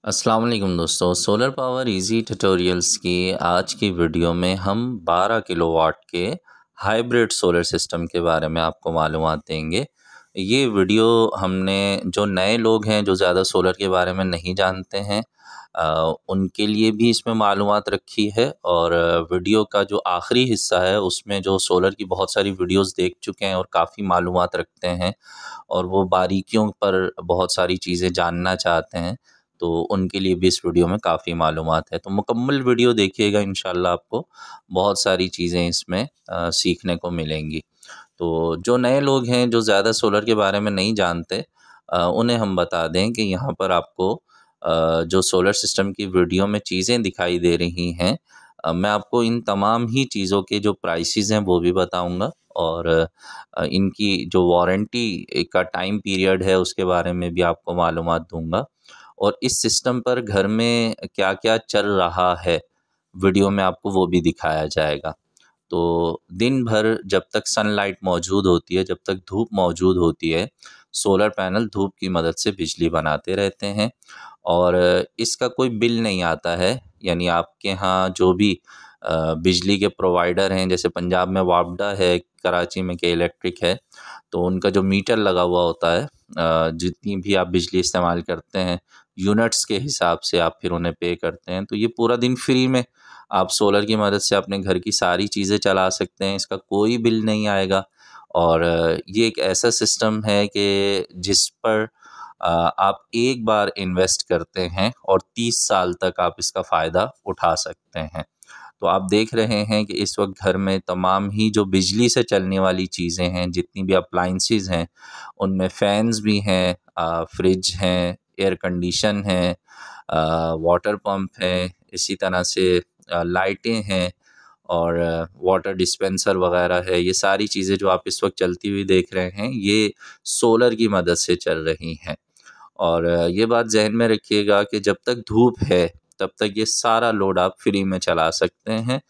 अस्सलाम वालेकुम दोस्तों, सोलर पावर इजी ट्यूटोरियल्स की आज की वीडियो में हम 12 किलोवाट के हाइब्रिड सोलर सिस्टम के बारे में आपको मालूमात देंगे। ये वीडियो हमने जो नए लोग हैं जो ज़्यादा सोलर के बारे में नहीं जानते हैं उनके लिए भी इसमें मालूमात रखी है। और वीडियो का जो आखिरी हिस्सा है उसमें जो सोलर की बहुत सारी वीडियोस देख चुके हैं और काफ़ी मालूमात रखते हैं और वो बारीकियों पर बहुत सारी चीज़ें जानना चाहते हैं, तो उनके लिए भी इस वीडियो में काफ़ी मालूमात है। तो मुकम्मल वीडियो देखिएगा, इंशाल्लाह आपको बहुत सारी चीज़ें इसमें सीखने को मिलेंगी। तो जो नए लोग हैं जो ज़्यादा सोलर के बारे में नहीं जानते उन्हें हम बता दें कि यहाँ पर आपको जो सोलर सिस्टम की वीडियो में चीज़ें दिखाई दे रही हैं, मैं आपको इन तमाम ही चीज़ों के जो प्राइसेस हैं वो भी बताऊँगा और इनकी जो वारंटी का टाइम पीरियड है उसके बारे में भी आपको मालूमात दूँगा। और इस सिस्टम पर घर में क्या-क्या चल रहा है, वीडियो में आपको वो भी दिखाया जाएगा। तो दिन भर जब तक सनलाइट मौजूद होती है, जब तक धूप मौजूद होती है, सोलर पैनल धूप की मदद से बिजली बनाते रहते हैं और इसका कोई बिल नहीं आता है। यानी आपके यहाँ जो भी बिजली के प्रोवाइडर हैं, जैसे पंजाब में वापडा है, कराची में के इलेक्ट्रिक है, तो उनका जो मीटर लगा हुआ होता है, जितनी भी आप बिजली इस्तेमाल करते हैं, यूनिट्स के हिसाब से आप फिर उन्हें पे करते हैं। तो ये पूरा दिन फ्री में आप सोलर की मदद से अपने घर की सारी चीज़ें चला सकते हैं, इसका कोई बिल नहीं आएगा। और ये एक ऐसा सिस्टम है कि जिस पर आप एक बार इन्वेस्ट करते हैं और 30 साल तक आप इसका फ़ायदा उठा सकते हैं। तो आप देख रहे हैं कि इस वक्त घर में तमाम ही जो बिजली से चलने वाली चीज़ें हैं, जितनी भी अप्लाइंसेस हैं, उनमें फ़ैन्स भी हैं, फ्रिज हैं, एयर कंडीशन है, वाटर पंप है, इसी तरह से लाइटें हैं और वाटर डिस्पेंसर वगैरह है। ये सारी चीज़ें जो आप इस वक्त चलती हुई देख रहे हैं, ये सोलर की मदद से चल रही हैं। और ये बात ज़हन में रखिएगा कि जब तक धूप है तब तक ये सारा लोड आप फ्री में चला सकते हैं।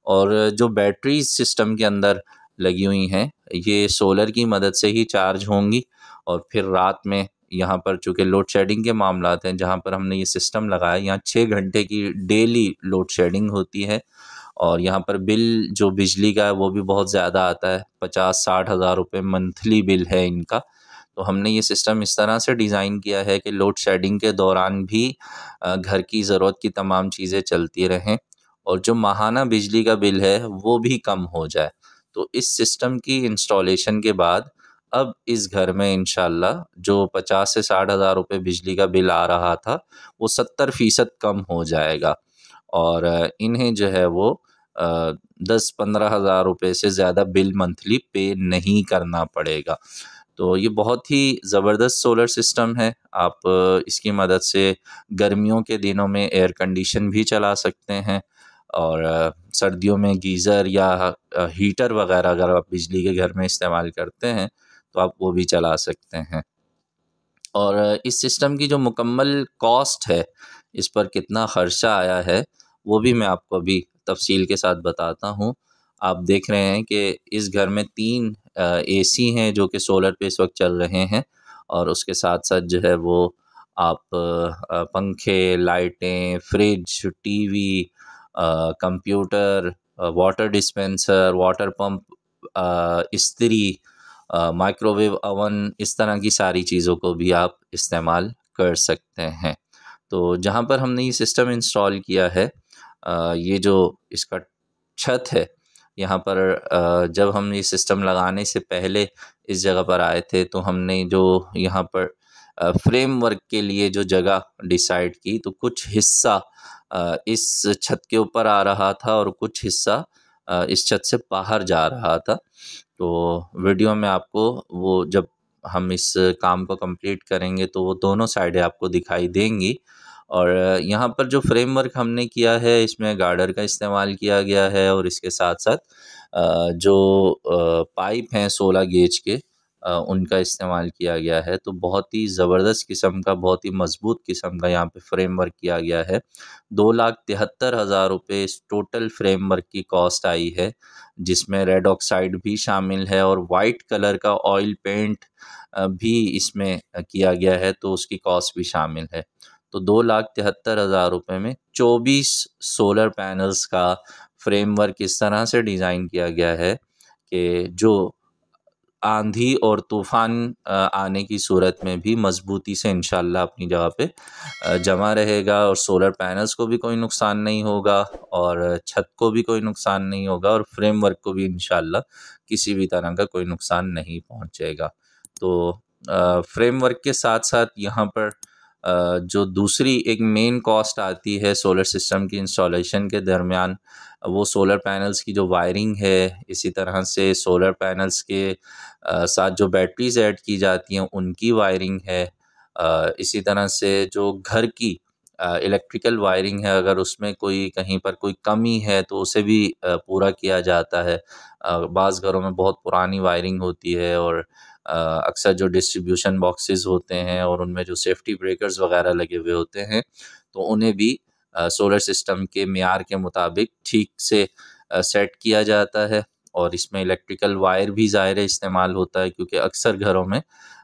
और जो बैटरीज सिस्टम के अंदर लगी हुई हैं, ये सोलर की मदद से ही चार्ज होंगी और फिर रात में यहाँ पर चूँकि लोड शेडिंग के मामलात हैं, जहाँ पर हमने ये सिस्टम लगाया, यहाँ 6 घंटे की डेली लोड शेडिंग होती है और यहाँ पर बिल जो बिजली का है वो भी बहुत ज़्यादा आता है, 50-60 हज़ार रुपये मंथली बिल है इनका। तो हमने ये सिस्टम इस तरह से डिज़ाइन किया है कि लोड शेडिंग के दौरान भी घर की ज़रूरत की तमाम चीज़ें चलती रहें और जो माहाना बिजली का बिल है वो भी कम हो जाए। तो इस सिस्टम की इंस्टॉलेशन के बाद अब इस घर में इंशाल्लाह जो 50 से 60 हज़ार रुपये बिजली का बिल आ रहा था, वो 70% कम हो जाएगा और इन्हें जो है वो 10-15 हज़ार रुपये से ज़्यादा बिल मंथली पे नहीं करना पड़ेगा। तो ये बहुत ही ज़बरदस्त सोलर सिस्टम है। आप इसकी मदद से गर्मियों के दिनों में एयर कंडीशन भी चला सकते हैं और सर्दियों में गीज़र या हीटर वगैरह अगर आप बिजली के घर में इस्तेमाल करते हैं, तो आप वो भी चला सकते हैं। और इस सिस्टम की जो मुकम्मल कॉस्ट है, इस पर कितना ख़र्चा आया है, वो भी मैं आपको अभी तफ़सील के साथ बताता हूँ। आप देख रहे हैं कि इस घर में 3 एसी हैं जो कि सोलर पे इस वक्त चल रहे हैं और उसके साथ-साथ जो है वो आप पंखे, लाइटें, fridge, TV, computer, water dispenser, water pump, इस्त्री, माइक्रोवेव ओवन, इस तरह की सारी चीज़ों को भी आप इस्तेमाल कर सकते हैं। तो जहाँ पर हमने ये सिस्टम इंस्टॉल किया है, ये जो इसका छत है, यहाँ पर जब हम ये सिस्टम लगाने से पहले इस जगह पर आए थे, तो हमने जो यहाँ पर फ्रेमवर्क के लिए जो जगह डिसाइड की, तो कुछ हिस्सा इस छत के ऊपर आ रहा था और कुछ हिस्सा इस छत से बाहर जा रहा था। तो वीडियो में आपको वो जब हम इस काम को कंप्लीट करेंगे तो वो दोनों साइडें आपको दिखाई देंगी। और यहाँ पर जो फ्रेमवर्क हमने किया है, इसमें गार्डर का इस्तेमाल किया गया है और इसके साथ-साथ जो पाइप हैं 16 गेज के, उनका इस्तेमाल किया गया है। तो बहुत ही ज़बरदस्त किस्म का, बहुत ही मज़बूत किस्म का यहाँ पे फ्रेमवर्क किया गया है। 2,73,000 रुपये इस टोटल फ्रेमवर्क की कॉस्ट आई है, जिसमें रेड ऑक्साइड भी शामिल है और वाइट कलर का ऑयल पेंट भी इसमें किया गया है, तो उसकी कॉस्ट भी शामिल है। तो 2,73,000 रुपये में 24 सोलर पैनल्स का फ्रेमवर्क इस तरह से डिज़ाइन किया गया है कि जो आंधी और तूफान आने की सूरत में भी मजबूती से इंशाल्लाह अपनी जगह पे जमा रहेगा, और सोलर पैनल्स को भी कोई नुकसान नहीं होगा और छत को भी कोई नुकसान नहीं होगा और फ्रेमवर्क को भी इंशाल्लाह किसी भी तरह का कोई नुकसान नहीं पहुंचेगा। तो फ्रेमवर्क के साथ साथ यहाँ पर जो दूसरी एक मेन कॉस्ट आती है सोलर सिस्टम की इंस्टॉलेशन के दरमियान, वो सोलर पैनल्स की जो वायरिंग है, इसी तरह से सोलर पैनल्स के साथ जो बैटरीज ऐड की जाती हैं उनकी वायरिंग है, इसी तरह से जो घर की इलेक्ट्रिकल वायरिंग है, अगर उसमें कोई कहीं पर कोई कमी है तो उसे भी पूरा किया जाता है। बाज़ घरों में बहुत पुरानी वायरिंग होती है और अक्सर जो डिस्ट्रीब्यूशन बॉक्सेस होते हैं और उनमें जो सेफ्टी ब्रेकर्स वगैरह लगे हुए होते हैं, तो उन्हें भी सोलर सिस्टम के मेयार के मुताबिक ठीक से सेट किया जाता है। और इसमें इलेक्ट्रिकल वायर भी ज़ाहिर है इस्तेमाल होता है, क्योंकि अक्सर घरों में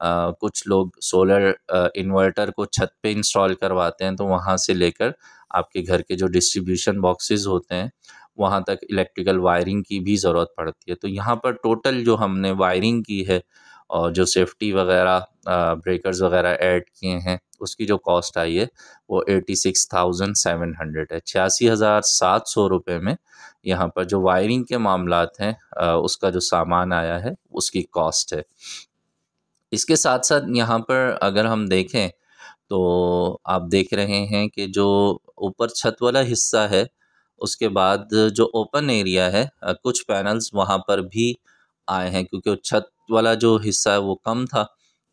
कुछ लोग सोलर इन्वर्टर को छत पे इंस्टॉल करवाते हैं, तो वहाँ से लेकर आपके घर के जो डिस्ट्रीब्यूशन बॉक्सेस होते हैं वहाँ तक इलेक्ट्रिकल वायरिंग की भी ज़रूरत पड़ती है। तो यहाँ पर टोटल जो हमने वायरिंग की है और जो सेफ्टी वगैरह ब्रेकर्स वगैरह ऐड किए हैं, उसकी जो कॉस्ट आई है वो 86,700 है। 86,700 रुपये में यहाँ पर जो वायरिंग के मामलात हैं उसका जो सामान आया है उसकी कॉस्ट है। इसके साथ साथ यहाँ पर अगर हम देखें तो आप देख रहे हैं कि जो ऊपर छत वाला हिस्सा है, उसके बाद जो ओपन एरिया है, कुछ पैनल्स वहाँ पर भी आए हैं, क्योंकि वो छत वाला जो हिस्सा है वो कम था,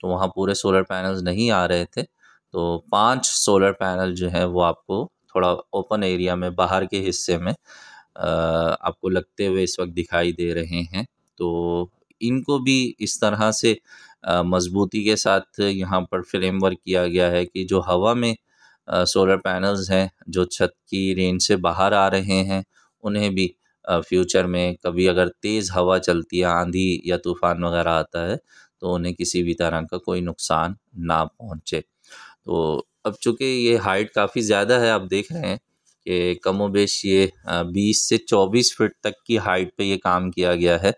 तो वहाँ पूरे सोलर पैनल्स नहीं आ रहे थे। तो 5 सोलर पैनल जो है वो आपको थोड़ा ओपन एरिया में बाहर के हिस्से में आपको लगते हुए इस वक्त दिखाई दे रहे हैं। तो इनको भी इस तरह से मजबूती के साथ यहाँ पर फ्रेमवर्क किया गया है कि जो हवा में सोलर पैनल्स हैं जो छत की रेंज से बाहर आ रहे हैं, उन्हें भी फ्यूचर में कभी अगर तेज़ हवा चलती है, आंधी या तूफ़ान वगैरह आता है, तो उन्हें किसी भी तरह का कोई नुकसान ना पहुँचे। तो अब चूँकि ये हाइट काफ़ी ज़्यादा है, आप देख रहे हैं कि कमोबेश ये 20 से 24 फीट तक की हाइट पे ये काम किया गया है।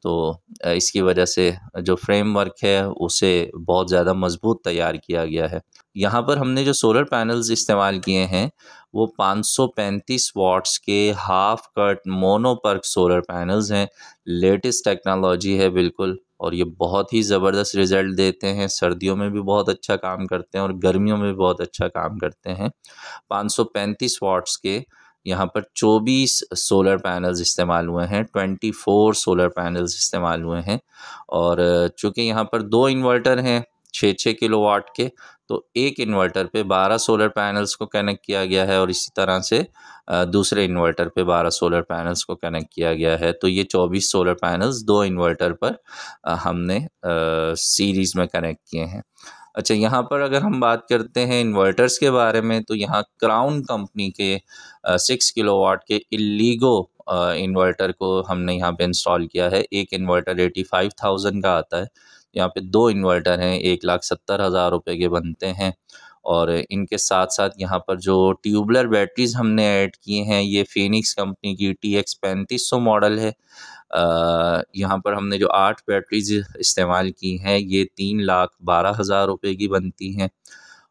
तो इसकी वजह से जो फ्रेमवर्क है उसे बहुत ज़्यादा मजबूत तैयार किया गया है। यहाँ पर हमने जो सोलर पैनल्स इस्तेमाल किए हैं वो 535 वाट्स के half cut mono PERC solar panels हैं। लेटेस्ट टेक्नोलॉजी है बिल्कुल, और ये बहुत ही ज़बरदस्त रिज़ल्ट देते हैं। सर्दियों में भी बहुत अच्छा काम करते हैं और गर्मियों में भी बहुत अच्छा काम करते हैं। 535 वाट्स के यहाँ पर 24 सोलर पैनल्स इस्तेमाल हुए हैं, 24 सोलर पैनल्स इस्तेमाल हुए हैं। और चूँकि यहाँ पर 2 इन्वर्टर हैं 6-6 किलोवाट के, तो एक इन्वर्टर पे 12 सोलर पैनल्स को कनेक्ट किया गया है और इसी तरह से दूसरे इन्वर्टर पे 12 सोलर पैनल्स को कनेक्ट किया गया है। तो ये 24 सोलर पैनल्स 2 इन्वर्टर पर हमने सीरीज़ में कनेक्ट किए हैं। अच्छा, यहाँ पर अगर हम बात करते हैं इन्वर्टर्स के बारे में, तो यहाँ क्राउन कंपनी के 6 किलोवाट के इल्लीगो इन्वर्टर को हमने यहाँ पे इंस्टॉल किया है। एक इन्वर्टर 85,000 का आता है। यहाँ पे 2 इन्वर्टर हैं, 1,70,000 रुपये के बनते हैं। और इनके साथ साथ यहाँ पर जो ट्यूबलर बैटरीज हमने ऐड किए हैं, ये फिनिक्स कंपनी की TX 3500 मॉडल है। यहाँ पर हमने जो 8 बैटरीज इस्तेमाल की हैं, ये 3,12,000 रुपये की बनती हैं।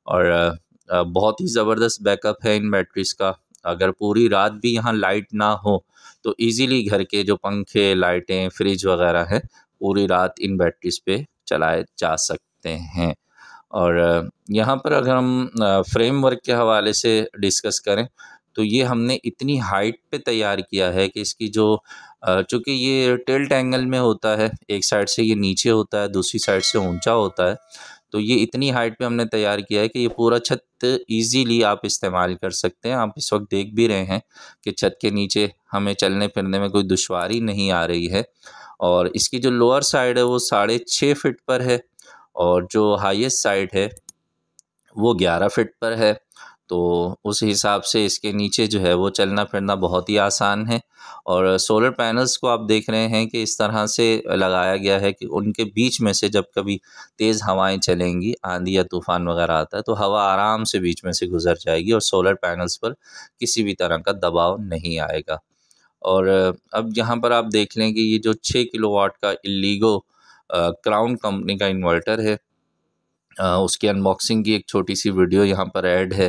और बहुत ही ज़बरदस्त बैकअप है इन बैटरीज़ का। अगर पूरी रात भी यहाँ लाइट ना हो तो इजीली घर के जो पंखे, लाइटें, फ्रिज वगैरह हैं, पूरी रात इन बैटरीज़ पे चलाए जा सकते हैं। और यहाँ पर अगर हम फ्रेमवर्क के हवाले से डिस्कस करें, तो ये हमने इतनी हाइट पे तैयार किया है कि इसकी जो चूँकि ये टिल्ट एंगल में होता है, एक साइड से ये नीचे होता है, दूसरी साइड से ऊंचा होता है, तो ये इतनी हाइट पे हमने तैयार किया है कि ये पूरा छत इजीली आप इस्तेमाल कर सकते हैं। आप इस वक्त देख भी रहे हैं कि छत के नीचे हमें चलने फिरने में कोई दुश्वारी नहीं आ रही है। और इसकी जो लोअर साइड है वो 6.5 फीट पर है और जो हाईएस्ट साइड है वो 11 फीट पर है। तो उस हिसाब से इसके नीचे जो है वो चलना फिरना बहुत ही आसान है। और सोलर पैनल्स को आप देख रहे हैं कि इस तरह से लगाया गया है कि उनके बीच में से जब कभी तेज़ हवाएं चलेंगी, आंधी या तूफ़ान वगैरह आता है, तो हवा आराम से बीच में से गुजर जाएगी और सोलर पैनल्स पर किसी भी तरह का दबाव नहीं आएगा। और अब यहाँ पर आप देख लें कि ये जो 6 किलोवाट का इल्लीगो क्राउन कंपनी का इन्वर्टर है, उसकी अनबॉक्सिंग की एक छोटी सी वीडियो यहाँ पर ऐड है।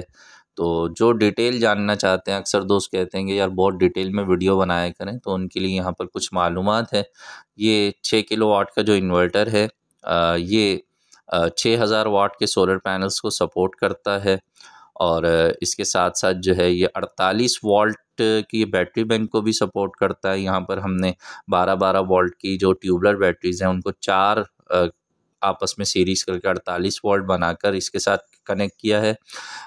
तो जो डिटेल जानना चाहते हैं, अक्सर दोस्त कहते हैं कि यार बहुत डिटेल में वीडियो बनाया करें, तो उनके लिए यहाँ पर कुछ मालूमात है। ये 6 किलोवाट का जो इन्वर्टर है, ये 6000 वाट के सोलर पैनल्स को सपोर्ट करता है। और इसके साथ साथ जो है ये 48 वोल्ट की बैटरी बैंक को भी सपोर्ट करता है। यहाँ पर हमने 12-12 वोल्ट की जो ट्यूबलर बैटरीज हैं उनको 4 आपस में सीरीज करके 48 वोल्ट बनाकर इसके साथ कनेक्ट किया है।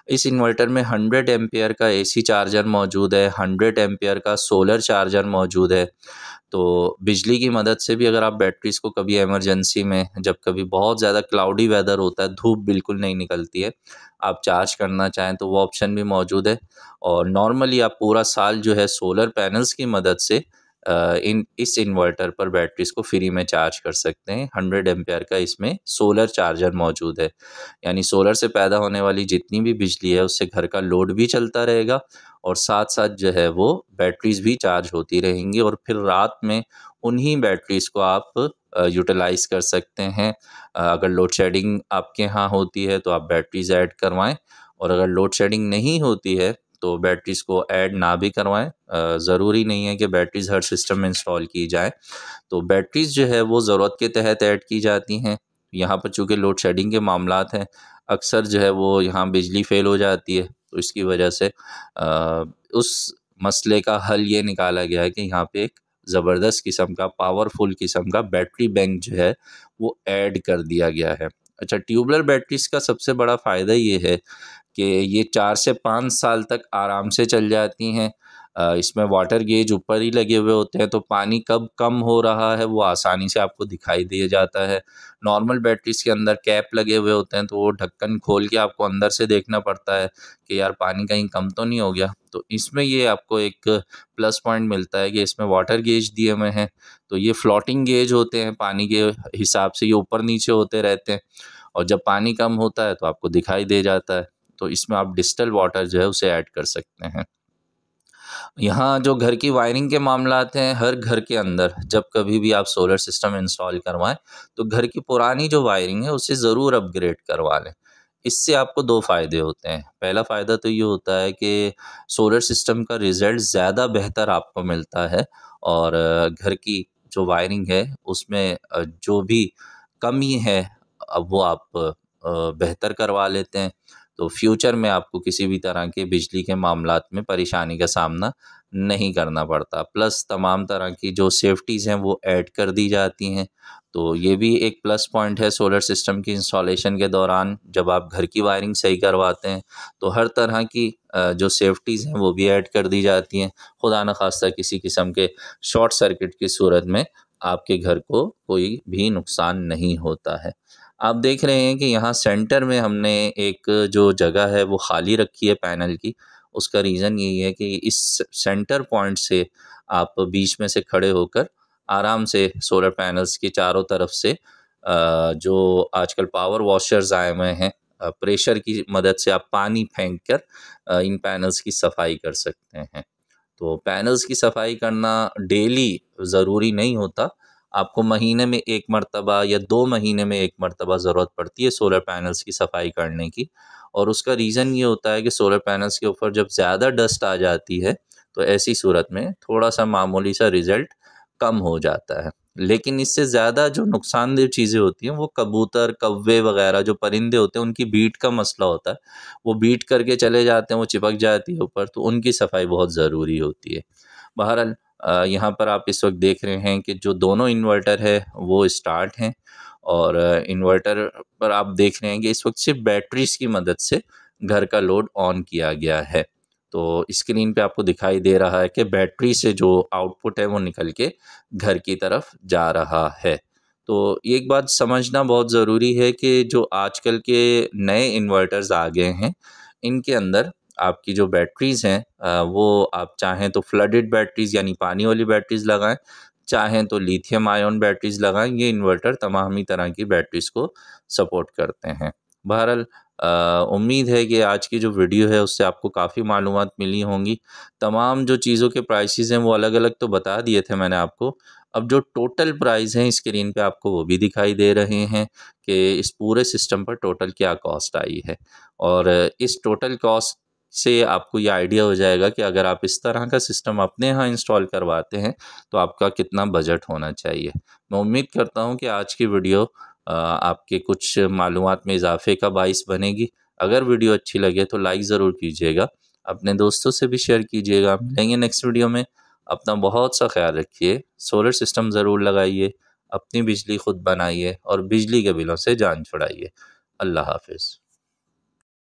इस इन्वर्टर में 100 एम्पियर का एसी चार्जर मौजूद है, 100 एम्पियर का सोलर चार्जर मौजूद है। तो बिजली की मदद से भी अगर आप बैटरीज को कभी इमरजेंसी में, जब कभी बहुत ज़्यादा क्लाउडी वेदर होता है, धूप बिल्कुल नहीं निकलती है, आप चार्ज करना चाहें तो वो ऑप्शन भी मौजूद है। और नॉर्मली आप पूरा साल जो है सोलर पैनल्स की मदद से इस इन्वर्टर पर बैटरीज को फ्री में चार्ज कर सकते हैं। 100 एम्पियर का इसमें सोलर चार्जर मौजूद है, यानी सोलर से पैदा होने वाली जितनी भी बिजली है उससे घर का लोड भी चलता रहेगा और साथ साथ जो है वो बैटरीज भी चार्ज होती रहेंगी और फिर रात में उन्हीं बैटरीज को आप यूटिलाइज़ कर सकते हैं। अगर लोड शेडिंग आपके यहाँ होती है तो आप बैटरीज ऐड करवाएं, और अगर लोड शेडिंग नहीं होती है तो बैटरीज को ऐड ना भी करवाएं। ज़रूरी नहीं है कि बैटरीज हर सिस्टम में इंस्टॉल की जाए। तो बैटरीज जो है वो ज़रूरत के तहत ऐड की जाती हैं। यहाँ पर चूँकि लोड शेडिंग के मामलात हैं, अक्सर जो है वो यहाँ बिजली फ़ेल हो जाती है, तो इसकी वजह से उस मसले का हल ये निकाला गया है कि यहाँ पे एक ज़बरदस्त किस्म का, पावरफुल किस्म का बैटरी बैंक जो है वो ऐड कर दिया गया है। अच्छा, ट्यूबलर बैटरीज़ का सबसे बड़ा फ़ायदा ये है कि ये 4 से 5 साल तक आराम से चल जाती हैं। इसमें वाटर गेज ऊपर ही लगे हुए होते हैं, तो पानी कब कम हो रहा है वो आसानी से आपको दिखाई दे जाता है। नॉर्मल बैटरीज़ के अंदर कैप लगे हुए होते हैं, तो वो ढक्कन खोल के आपको अंदर से देखना पड़ता है कि यार पानी कहीं कम तो नहीं हो गया। तो इसमें ये आपको एक प्लस पॉइंट मिलता है कि इसमें वाटर गेज दिए हुए हैं, तो ये फ्लोटिंग गेज होते हैं, पानी के हिसाब से ये ऊपर नीचे होते रहते हैं और जब पानी कम होता है तो आपको दिखाई दे जाता है। तो इसमें आप डिस्टिल वाटर जो है उसे ऐड कर सकते हैं। यहाँ जो घर की वायरिंग के मामलात हैं, हर घर के अंदर जब कभी भी आप सोलर सिस्टम इंस्टॉल करवाएं तो घर की पुरानी जो वायरिंग है उसे ज़रूर अपग्रेड करवा लें। इससे आपको 2 फ़ायदे होते हैं। पहला फ़ायदा तो ये होता है कि सोलर सिस्टम का रिज़ल्ट ज़्यादा बेहतर आपको मिलता है और घर की जो वायरिंग है उसमें जो भी कमी है अब वो आप बेहतर करवा लेते हैं। तो फ्यूचर में आपको किसी भी तरह के बिजली के मामलात में परेशानी का सामना नहीं करना पड़ता। प्लस तमाम तरह की जो सेफ्टीज़ हैं वो ऐड कर दी जाती हैं। तो ये भी एक प्लस पॉइंट है सोलर सिस्टम की इंस्टॉलेशन के दौरान। जब आप घर की वायरिंग सही करवाते हैं तो हर तरह की जो सेफ्टीज़ हैं वो भी ऐड कर दी जाती हैं। खुदा न खास्ता किसी किस्म के शॉर्ट सर्किट की सूरत में आपके घर को कोई भी नुकसान नहीं होता है। आप देख रहे हैं कि यहाँ सेंटर में हमने एक जो जगह है वो खाली रखी है पैनल की। उसका रीज़न यही है कि इस सेंटर पॉइंट से आप बीच में से खड़े होकर आराम से सोलर पैनल्स के चारों तरफ से जो आजकल पावर वॉशर्स आए हुए हैं, प्रेशर की मदद से आप पानी फेंक कर इन पैनल्स की सफाई कर सकते हैं। तो पैनल्स की सफाई करना डेली ज़रूरी नहीं होता। आपको महीने में 1 मरतबा या 2 महीने में 1 मरतबा ज़रूरत पड़ती है सोलर पैनल्स की सफाई करने की। और उसका रीज़न ये होता है कि सोलर पैनल्स के ऊपर जब ज़्यादा डस्ट आ जाती है तो ऐसी सूरत में थोड़ा-सा मामूली सा रिज़ल्ट कम हो जाता है। लेकिन इससे ज़्यादा जो नुकसानदेह चीज़ें होती हैं वो कबूतर, कौवे वग़ैरह जो परिंदे होते हैं उनकी बीट का मसला होता है। वो बीट करके चले जाते हैं, वो चिपक जाती है ऊपर, तो उनकी सफाई बहुत ज़रूरी होती है। बहरहाल यहाँ पर आप इस वक्त देख रहे हैं कि जो दोनों इन्वर्टर है वो स्टार्ट हैं और इन्वर्टर पर आप देख रहे हैं कि इस वक्त सिर्फ बैटरीज की मदद से घर का लोड ऑन किया गया है। तो स्क्रीन पे आपको दिखाई दे रहा है कि बैटरी से जो आउटपुट है वो निकल के घर की तरफ जा रहा है। तो एक बात समझना बहुत ज़रूरी है कि जो आजकल के नए इन्वर्टर्स आ गए हैं इनके अंदर आपकी जो बैटरीज़ हैं वो आप चाहें तो फ्लडेड बैटरीज़ यानी पानी वाली बैटरीज़ लगाएं, चाहें तो लिथियम आयन बैटरीज़ लगाएं। ये इन्वर्टर तमाम ही तरह की बैटरीज़ को सपोर्ट करते हैं। बहरहाल उम्मीद है कि आज की जो वीडियो है उससे आपको काफ़ी मालूमात मिली होंगी। तमाम जो चीज़ों के प्राइसेस हैं वो अलग-अलग तो बता दिए थे मैंने आपको। अब जो टोटल प्राइस हैं स्क्रीन पे आपको वो भी दिखाई दे रहे हैं कि इस पूरे सिस्टम पर टोटल क्या कॉस्ट आई है। और इस टोटल कॉस्ट से आपको ये आइडिया हो जाएगा कि अगर आप इस तरह का सिस्टम अपने यहाँ इंस्टॉल करवाते हैं तो आपका कितना बजट होना चाहिए। मैं उम्मीद करता हूँ कि आज की वीडियो आपके कुछ मालूमात में इजाफ़े का बाइस बनेगी। अगर वीडियो अच्छी लगे तो लाइक ज़रूर कीजिएगा, अपने दोस्तों से भी शेयर कीजिएगा। मिलेंगे नेक्स्ट वीडियो में। अपना बहुत सा ख्याल रखिए, सोलर सिस्टम ज़रूर लगाइए, अपनी बिजली खुद बनाइए और बिजली के बिलों से जान छुड़ाइए। अल्लाह हाफ़िज़।